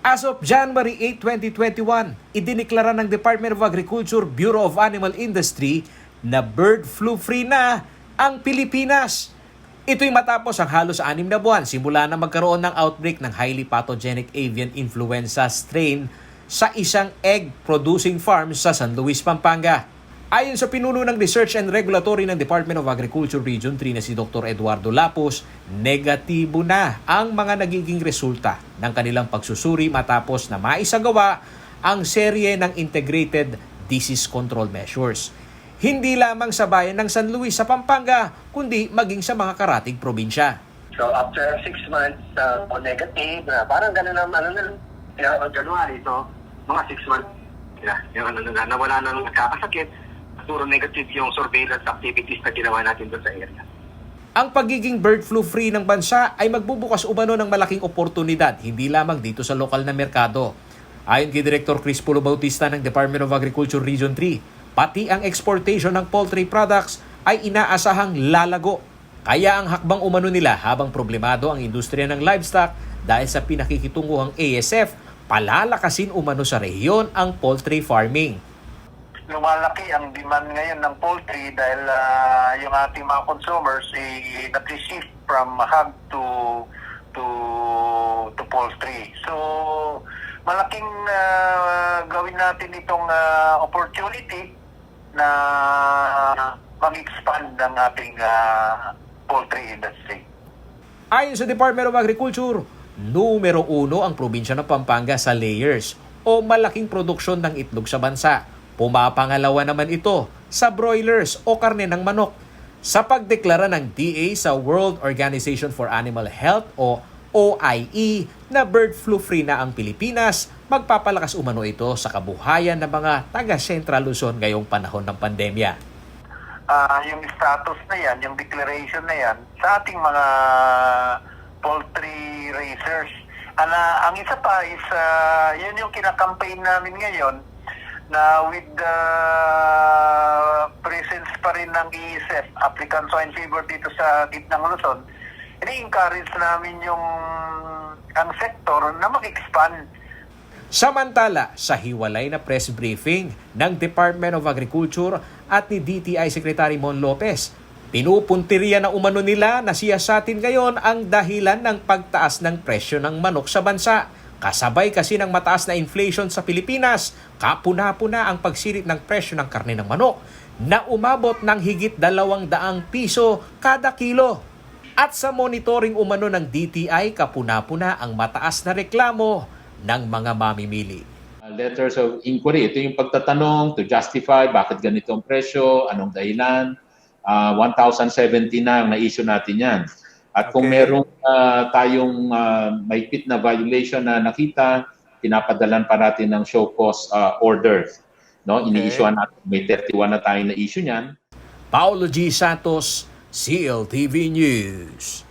As of January 8, 2021, idineklara ng Department of Agriculture Bureau of Animal Industry na bird flu-free na ang Pilipinas. Ito'y matapos ang halos 6 na buwan simula na magkaroon ng outbreak ng highly pathogenic avian influenza strain sa isang egg-producing farm sa San Luis, Pampanga. Ayon sa pinuno ng Research and Regulatory ng Department of Agriculture Region 3 na si Dr. Eduardo Lapus, negatibo na ang mga nagiging resulta ng kanilang pagsusuri matapos na maisagawa ang serye ng Integrated Disease Control Measures. Hindi lamang sa bayan ng San Luis sa Pampanga, kundi maging sa mga karatig probinsya. So after 6 months, negative, parang gano'n naman, January, so mga 6 months, yung nawala na ng nagkakasakit, puro negative yung surveillance activities na ginawa natin doon sa area. Ang pagiging bird flu free ng bansa ay magbubukas umano ng malaking oportunidad, hindi lamang dito sa lokal na merkado. Ayon kay Director Chris Pulo Bautista ng Department of Agriculture Region 3, pati ang exportation ng poultry products ay inaasahang lalago. Kaya ang hakbang umano nila habang problemado ang industriya ng livestock dahil sa pinakikitunguhang ASF, palalakasin umano sa rehiyon ang poultry farming. Lumalaki ang demand ngayon ng poultry dahil yung ating mga consumers nag-shift from hog to poultry. So malaking gawin natin itong opportunity na mag-expand ng ating poultry industry. Ayon sa Department of Agriculture, numero 1 ang probinsya ng Pampanga sa layers o malaking produksyon ng itlog sa bansa. Pumapangalawa naman ito sa broilers o karne ng manok. Sa pagdeklara ng DA sa World Organization for Animal Health o OIE na bird flu-free na ang Pilipinas, magpapalakas umano ito sa kabuhayan ng mga taga-Central Luzon ngayong panahon ng pandemya. Yung status na yan, yung declaration na yan, sa ating mga poultry raisers. Ang isa pa is, yun yung kinakampaign namin ngayon, na with the presence pa rin ng ESF, African Swine Fever dito sa gitnang Luzon, ini-encourage namin ang sektor na mag-expand. Samantala, sa hiwalay na press briefing ng Department of Agriculture at ni DTI Secretary Mon Lopez, pinupuntirya na umano nila na siyasatin ngayon ang dahilan ng pagtaas ng presyo ng manok sa bansa. Kasabay kasi ng mataas na inflation sa Pilipinas, kapuna-puna ang pagsirit ng presyo ng karne ng manok na umabot ng higit 200 piso kada kilo. At sa monitoring umano ng DTI, kapuna-puna ang mataas na reklamo ng mga mamimili. Letters of inquiry, ito yung pagtatanong to justify bakit ganito ang presyo, anong dahilan. 1,070 na ang na-issue natin yan. At kung merong tayong mahigpit na violation na nakita, pinapadalan pa natin ng show cause orders. No? Ini-issuean natin, may 31 na tayo na-issue niyan. Paulo G. Santos, CLTV News.